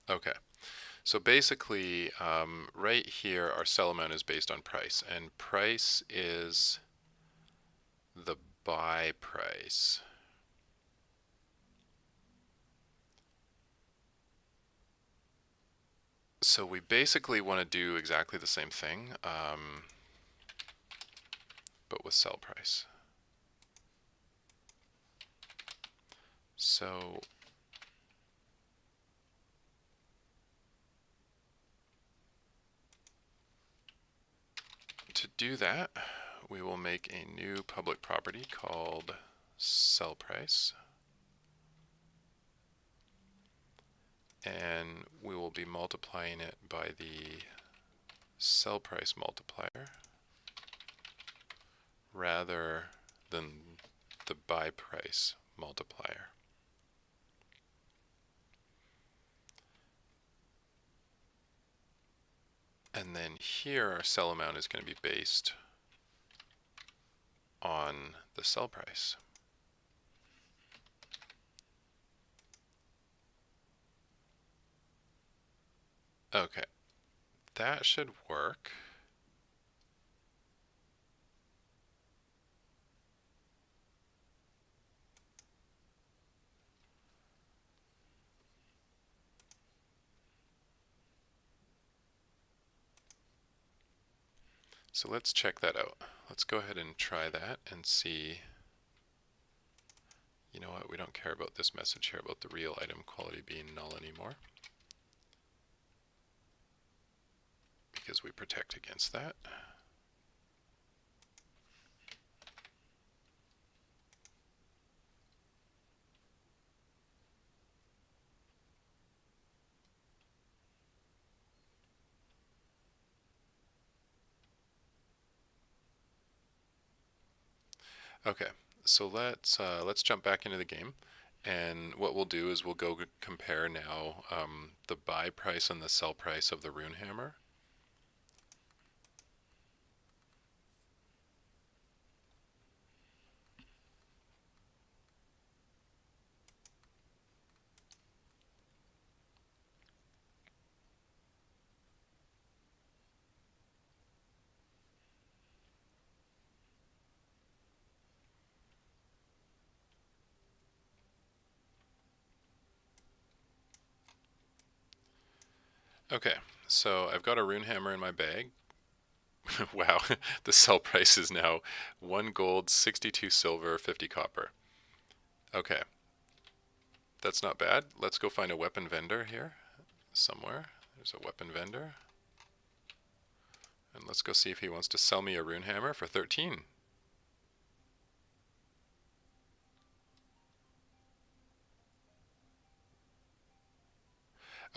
Okay, so basically right here our sell amount is based on price, and price is the buy price. So we basically want to do exactly the same thing, but with sell price. So to do that, we will make a new public property called sell price. And we will be multiplying it by the sell price multiplier rather than the buy price multiplier. And then here our sell amount is going to be based on the sell price. Okay, that should work. So let's check that out. Let's go ahead and try that and see. You know what, we don't care about this message here about the real item quality being null anymore, because we protect against that. Okay, so let's jump back into the game, and what we'll do is we'll go compare now the buy price and the sell price of the rune hammer. Okay, so I've got a rune hammer in my bag. Wow, the sell price is now 1 gold, 62 silver, 50 copper. Okay, that's not bad. Let's go find a weapon vendor here somewhere. There's a weapon vendor. And let's go see if he wants to sell me a rune hammer for 13.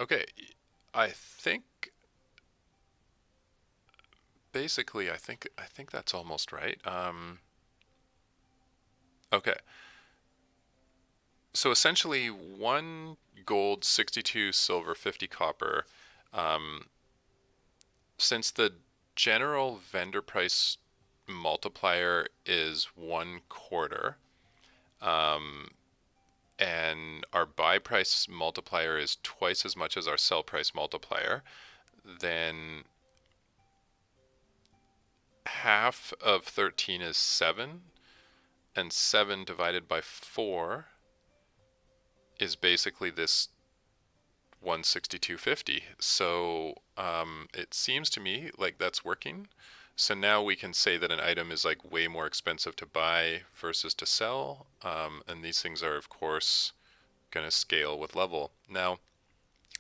Okay, I think basically I think that's almost right. Okay. So essentially 1 gold, 62 silver, 50 copper. Since the general vendor price multiplier is 1/4, and our buy price multiplier is twice as much as our sell price multiplier, then half of 13 is 7, and 7 divided by 4 is basically this 162.50. So it seems to me like that's working. So now we can say that an item is like way more expensive to buy versus to sell, and these things are of course going to scale with level. Now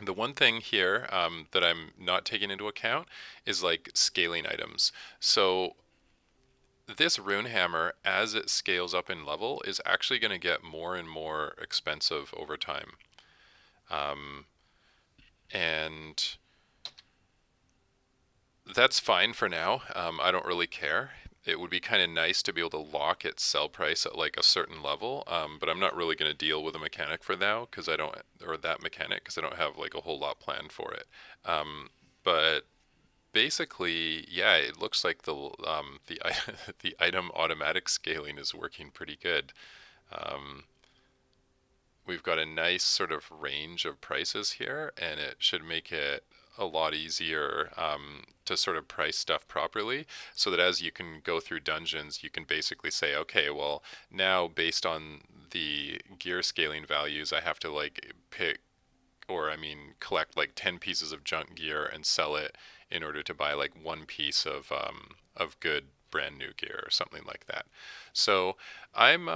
the one thing here that I'm not taking into account is like scaling items. So this rune hammer, as it scales up in level, is actually going to get more and more expensive over time. And that's fine for now. I don't really care. it would be kind of nice to be able to lock its sell price at like a certain level, but I'm not really going to deal with a mechanic for now because I don't, or that mechanic because I don't have like a whole lot planned for it. But basically, yeah, it looks like the the item automatic scaling is working pretty good. Um, we've got a nice sort of range of prices here, and it should make it a lot easier to sort of price stuff properly, so that as you can go through dungeons, you can basically say, okay, well, now based on the gear scaling values, I have to like pick, or I mean, collect like 10 pieces of junk gear and sell it in order to buy like one piece of good brand new gear or something like that. So I'm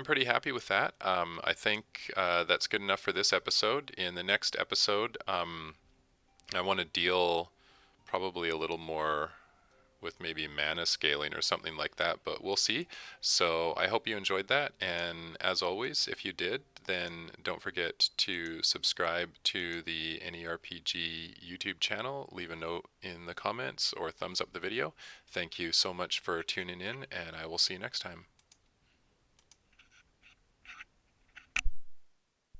pretty happy with that. I think that's good enough for this episode. In the next episode, I want to deal probably a little more with maybe mana scaling or something like that, but we'll see. So I hope you enjoyed that. And as always, if you did, then don't forget to subscribe to the AnyRPG YouTube channel. Leave a note in the comments or thumbs up the video. Thank you so much for tuning in, and I will see you next time.